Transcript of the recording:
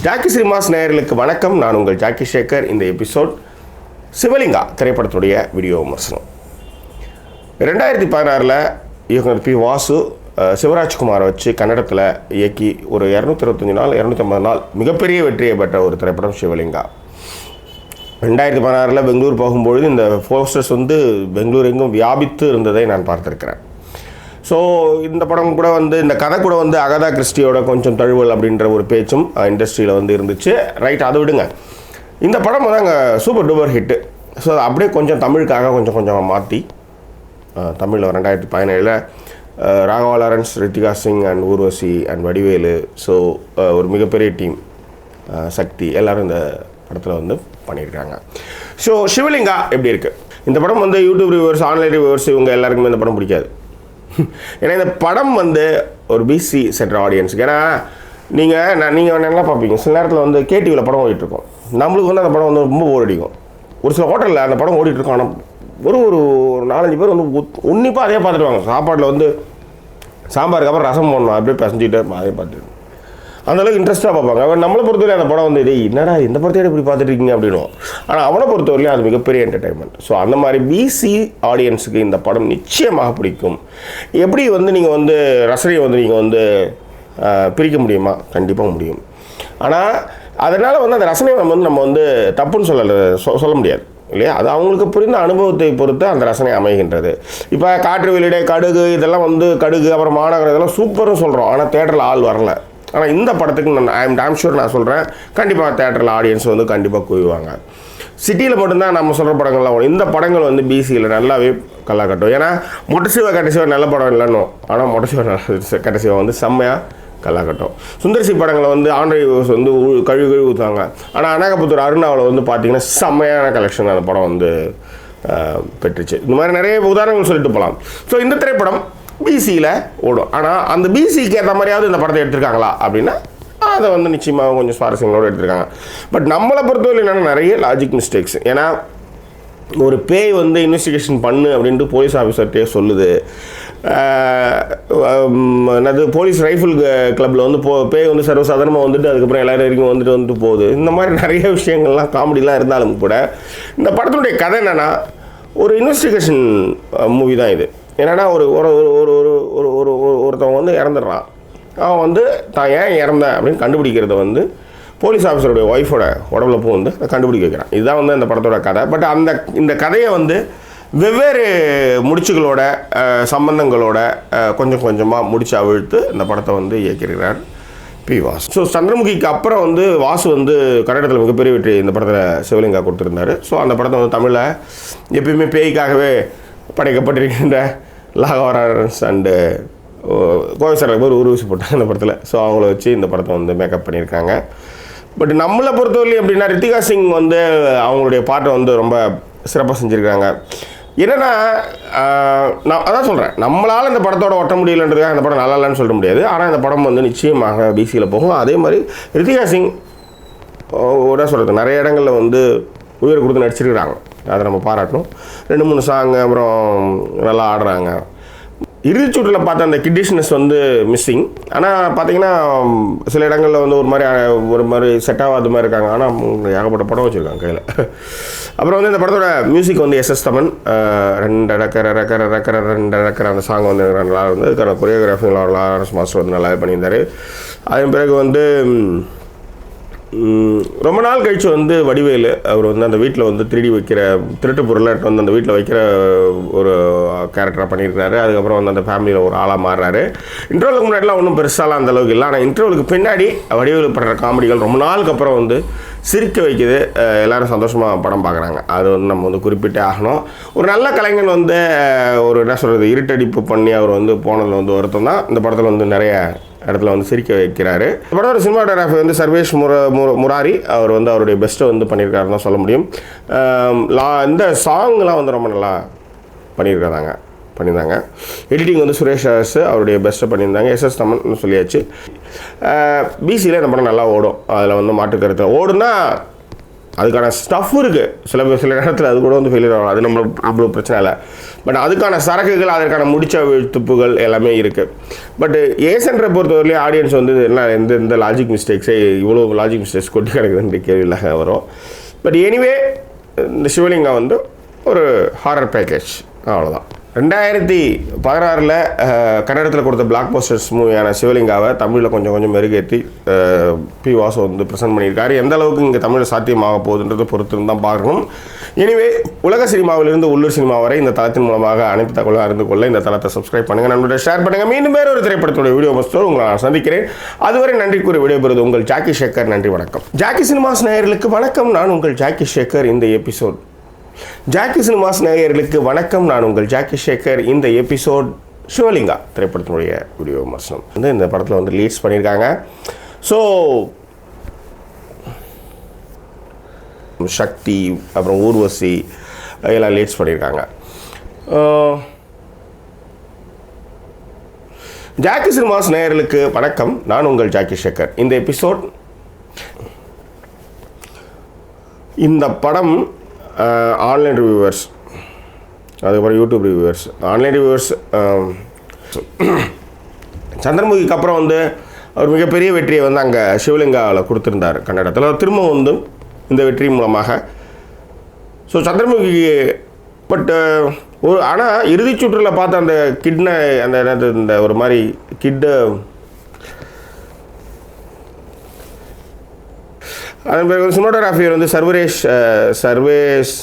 Jackie cinemas நேயர்களுக்கு வணக்கம். நான் உங்கள் ஜாக்கி சேகர். இந்த எபிசோட் சிவலிங்கா திரைப்படத்துடைய வீடியோ விமர்சனம். 2016 இயக்குனர் பி வாசு சிவராஜ்குமாரை வச்சு கன்னடத்தில் இயக்கி ஒரு 225 நாள் 250 நாள் மிகப்பெரிய வெற்றியை பெற்ற ஒரு திரைப்படம் சிவலிங்கா. 2016 பெங்களூர் போகும்பொழுது இந்த போஸ்டர்ஸ் பெங்களூர் எங்கும் வியாபித்து இருந்ததை நான் பார்த்துருக்கிறேன். ஸோ இந்த படம் கூட இந்த கதை கூட அகதா கிறிஸ்டியோட கொஞ்சம் தழுவல் அப்படின்ற ஒரு பேச்சும் இண்டஸ்ட்ரியில் இருந்துச்சு. ரைட், அதை விடுங்க. இந்த படம் அங்கே சூப்பர் டூப்பர் ஹிட்டு. ஸோ அப்படியே கொஞ்சம் தமிழுக்காக கொஞ்சம் மாற்றி தமிழில் 2017 Raghava Lawrence, Ritika Singh and Urvashi and Vadivelu, so ஒரு மிகப்பெரிய டீம், சக்தி எல்லாரும் இந்த படத்தில் பண்ணியிருக்காங்க. ஸோ சிவலிங்கா எப்படி இருக்குது? இந்த படம் யூடியூப் ரிவ்யூவர்ஸ், ஆன்லைன் ரிவ்யூவர்ஸ் இவங்க எல்லாருக்குமே இந்த படம் பிடிக்காது. ஏன்னா இந்த படம் ஒரு பிசி சென்டர் ஆடியன்ஸுக்கு. ஏன்னா நீங்கள் நல்லா பார்ப்பீங்க, சில நேரத்தில் கேடிவியில் படம் ஓடிட்டுருக்கோம். நம்மளுக்கு அந்த படம் ரொம்ப போர் அடிக்கும். ஒரு சில ஹோட்டலில் அந்த படம் ஓடிட்டுருக்கோம். ஆனால் ஒரு 4-5 பேர் உன்னிப்பாக அதே பார்த்துட்டு வாங்க. சாப்பாட்டில் சாம்பாருக்கு அப்புறம் ரசம் போடணும், அப்படியே பசஞ்சிட்டு அதே பார்த்துட்டு அந்தளவுக்கு இன்ட்ரெஸ்ட்டாக பார்ப்பாங்க. நம்மளை பொறுத்தவரையும் அந்த படம் என்னடா இந்த படத்தையோட இப்படி பார்த்துட்டு இருக்கீங்க அப்படின்னுவோம். ஆனால் அவனை பொறுத்தவரையிலும் அது மிகப்பெரிய என்டர்டைன்மெண்ட். ஸோ அந்த மாதிரி பிசி ஆடியன்ஸுக்கு இந்த படம் நிச்சயமாக பிடிக்கும். எப்படி நீங்கள் ரசனையை நீங்கள் பிரிக்க முடியுமா? கண்டிப்பாக முடியும். ஆனால் அதனால் அந்த ரசனையை நம்ம தப்புன்னு சொல்ல முடியாது இல்லையா? அது அவங்களுக்கு புரிந்த அனுபவத்தை பொறுத்து அந்த ரசனை அமைகின்றது. இப்போ காற்று வெளியிட, கடுகு, இதெல்லாம் கடுகு அப்புறம் மாநகரம் இதெல்லாம் சூப்பர்னு சொல்கிறோம். ஆனால் தேட்டரில் ஆள் வரல. ஆனால் இந்த படத்துக்கு ஐம் ஷூர் நான் சொல்கிறேன், கண்டிப்பாக தேட்டரில் ஆடியன்ஸ் கண்டிப்பாக குவிவாங்க. சிட்டியில் மட்டும்தான் நம்ம சொல்கிற படங்கள்லாம் வரும். இந்த படங்கள் பிசியில் நல்லாவே கல்லா கட்டும். ஏன்னா மொட்டசிவா கட்டசிவா நல்ல படம் இல்லைன்னு, ஆனால் மொட்டசிவா கட்டசிவா செம்மையாக கல்லா கட்டும். சுந்தர்சி படங்களை ஆண்ட்ரை கழுவி ஊற்றுவாங்க. ஆனால் அனகபுத்தூர் அருணாவில் பார்த்தீங்கன்னா செம்மையான கலெக்ஷன் அந்த படம் பெற்றுச்சு. இந்த மாதிரி நிறைய உதாரணங்கள் சொல்லிட்டு போகலாம். ஸோ இந்த திரைப்படம் பிசியில் ஓடும். ஆனால் அந்த பிசிக்கு ஏற்ற மாதிரியாவது இந்த படத்தை எடுத்திருக்காங்களா அப்படின்னா அதை நிச்சயமாக கொஞ்சம் சுவாரஸ்யங்களோடு எடுத்திருக்காங்க. பட் நம்மளை பொறுத்தவரை என்னென்னா நிறைய லாஜிக் மிஸ்டேக்ஸ். ஏன்னா ஒரு பேய் இன்வெஸ்டிகேஷன் பண்ணு அப்படின்ட்டு போலீஸ் ஆஃபீஸர்கிட்டே சொல்லுது. அது போலீஸ் ரைஃபிள் கிளப்பில் பேய் சர்வசாதாரணமாக அதுக்கப்புறம் எல்லாரும் வரைக்கும் போகுது. இந்த மாதிரி நிறைய விஷயங்கள்லாம் காமெடிலாம் இருந்தாலும் கூட இந்த படத்தினுடைய கதை என்னென்னா ஒரு இன்வெஸ்டிகேஷன் மூவி தான் இது. என்னென்னா ஒருத்தவங்க இறந்துடுறான். அவன் தான் ஏன் இறந்தேன் அப்படின்னு கண்டுபிடிக்கிறத போலீஸ் ஆஃபீஸருடைய ஒய்ஃபோட உடம்புல பூ கண்டுபிடிக்க வைக்கிறான். இதுதான் இந்த படத்தோட கதை. பட் இந்த கதையை வெவ்வேறு முடிச்சுகளோட சம்பந்தங்களோட கொஞ்சமாக முடிச்சு அவிழ்த்து இந்த படத்தை இயக்கியிருக்கிறார் பி வாசு. ஸோ சந்திரமுகிக்கு அப்புறம் வாசு கன்னடத்தில் மிகப்பெரிய வெற்றி இந்த படத்தில் சிவலிங்கா கொடுத்துருந்தாரு. ஸோ அந்த படத்தை தமிழில் எப்பயுமே பேய்க்காகவே படைக்கப்பட்டிருக்கின்ற லாகவரான்ஸ் அண்டு கோவிசருக்கு ஒரு ஊர்வசி போட்டாங்க இந்த படத்தில். ஸோ அவங்கள வச்சு இந்த படத்தை மேக்கப் பண்ணியிருக்காங்க. பட் நம்மளை பொறுத்தவரையும் எப்படின்னா ரித்திகா சிங் அவங்களுடைய பாட்டை ரொம்ப சிறப்பாக செஞ்சுருக்காங்க. என்னென்னா நான் அதான் சொல்கிறேன், நம்மளால் இந்த படத்தோட ஒட்ட முடியலன்றதுக்காக இந்த படம் நல்லா இல்லைன்னு சொல்ல முடியாது. ஆனால் இந்த படம் நிச்சயமாக பிசியில் போகும். அதே மாதிரி ரித்திகா சிங் என்ன சொல்கிறது, நிறைய இடங்களில் உயிர் கொடுத்து நடிச்சிருக்கிறாங்க. அதை நம்ம பாராட்டணும். 2-3 சாங்கு அப்புறம் நல்லா ஆடுறாங்க. இறுதிச்சூட்டில் பார்த்த அந்த கிட்டிஷ்னஸ் மிஸ்ஸிங். ஆனால் பார்த்தீங்கன்னா சில இடங்களில் ஒரு மாதிரி செட் ஆகாத மாதிரி இருக்காங்க. ஆனால் ஏகப்பட்ட படம் வச்சுருக்காங்க கையில். அப்புறம் இந்த படத்தோட மியூசிக் எஸ்எஸ் தமன், 2 ரெக்கர அந்த சாங் நல்லா அதுக்கான கொரியோகிராஃபி லாரன்ஸ் மாஸ்டர் நல்லாவே பண்ணியிருந்தார். அதன் பிறகு ரொம்ப நாள் கழிச்சு வடிவேலு அவர் அந்த வீட்டில் 3D வைக்கிற திருட்டு பொருளை அந்த வீட்டில் வைக்கிற ஒரு கேரக்டராக பண்ணியிருக்காரு. அதுக்கப்புறம் அந்த ஃபேமிலியில் ஒரு ஆளாக மாறுறாரு. இன்டர்வலுக்கு முன்னாடிலாம் ஒன்றும் பெருசாலாம் அந்தளவுக்கு இல்லை. ஆனால் இன்டர்வலுக்கு பின்னாடி வடிவேலு படுற காமெடிகள் ரொம்ப நாளுக்கு அப்புறம் சிரிக்க வைக்குது. எல்லோரும் சந்தோஷமாக படம் பார்க்குறாங்க. அது நம்ம குறிப்பிட்டே ஆகணும். ஒரு நல்ல கலைஞன் ஒரு என்ன சொல்கிறது, இருட்டடிப்பு பண்ணி அவர் போனதில் வருத்தம் தான். இந்த படத்தில் நிறைய இடத்துல சிரிக்க வைக்கிறாரு. படத்தோட சினிமாட்டோகிராஃபி சர்வேஷ் முராரி அவர் அவருடைய பெஸ்ட்டை பண்ணியிருக்காருன்னு தான் சொல்ல முடியும். இந்த சாங்லாம் ரொம்ப நல்லா பண்ணியிருந்தாங்க. எடிட்டிங் சுரேஷ் அரசு அவருடைய பெஸ்ட்டை பண்ணியிருந்தாங்க. எஸ்எஸ் தமன் சொல்லியாச்சு. பிசியில் இந்த படம் நல்லா ஓடும். அதில் மாற்றுக்கருத்து ஓடுனா அதுக்கான ஸ்டஃப் இருக்குது. சில நேரத்தில் அது கூட ஃபெயிலியர் ஆகும். அது நம்மளுக்கு பிரச்சனை இல்லை. பட் அதுக்கான சரக்குகள் அதற்கான முடிச்ச துப்புகள் எல்லாமே இருக்குது. பட் ஏசன்றை பொறுத்தவரையிலே ஆடியன்ஸ் வந்து என்ன எந்த லாஜிக் மிஸ்டேக்ஸே இவ்வளோ லாஜிக் மிஸ்டேக்ஸ் கொட்டி கிடக்குதுன்ற கேள்வியில் வரும். பட் எனிவே இந்த சிவலிங்கம் வந்து ஒரு ஹாரர் பேக்கேஜ், அவ்வளோதான். 2016 கன்னடத்தில் கொடுத்த பிளாக் பஸ்டர்ஸ் மூவியான சிவலிங்காவை தமிழில் கொஞ்சம் மெருகேற்றி பி வாசு வந்து ப்ரெசென்ட் பண்ணியிருக்காரு. எந்த அளவுக்கு இங்கே தமிழில் சாத்தியமாக போகுதுன்றது பொறுத்து தான் பார்க்கணும். எனிவே உலக சினிமாவிலிருந்து உள்ளூர் சினிமா வரை இந்த தளத்தின் மூலமாக அனைத்து தகவலும் அறிந்து கொள்ள இந்த தளத்தை சப்ஸ்கிரைப் பண்ணுங்கள், நம்மளோட ஷேர் பண்ணுங்கள். மீண்டும் வேறு ஒரு திரைப்படத்துடைய வீடியோ மஸ்டோடு உங்களை நான் சந்திக்கிறேன். அதுவரை நன்றி கூறி விடைபெறுவது உங்கள் ஜாக்கி சேகர். நன்றி, வணக்கம். ஜாக்கி சினிமாஸ் நேயர்களுக்கு வணக்கம், நான் உங்கள் ஜாக்கி சேகர். இந்த எபிசோட் ஜாக்கி சினிமாஸ் நேயர்களுக்கு வணக்கம், நான் உங்கள் ஜாக்கி சேகர். இந்த எபிசோட் சிவலிங்கா திரைப்படத்தினுடைய வீடியோ விமர்சனம் வந்து இந்த படத்தில் வந்து லீட்ஸ் பண்ணியிருக்காங்க. ஸோ சக்தி அப்புறம் ஊர்வசி எல்லாம் லீட்ஸ் பண்ணியிருக்காங்க. ஜாக்கி சினிமாஸ் நேயர்களுக்கு வணக்கம், நான் உங்கள் ஜாக்கி சேகர். இந்த எபிசோட் இந்த படம் ஆன்லைன் ரிவ்யூவர்ஸ், அதுக்கப்புறம் யூடியூப் ரிவ்யூவர்ஸ், ஆன்லைன் ரிவ்யூவர்ஸ் சந்திரமுகிக்கு அப்புறம் வந்து ஒரு மிகப்பெரிய வெற்றியை வந்து அங்கே சிவலிங்காவில் கொடுத்துருந்தார் கன்னடத்தில். திரும்ப வந்து இந்த வெற்றி மூலமாக ஸோ சந்திரமுகி பட் ஒரு ஆனால் இறுதிச் சுற்றில் பார்த்த அந்த கிட்னை அந்த என்னது இந்த ஒரு மாதிரி கிட்டு அதன் பிறகு சினிமாட்டோகிராஃபி வந்து சர்வேஷ்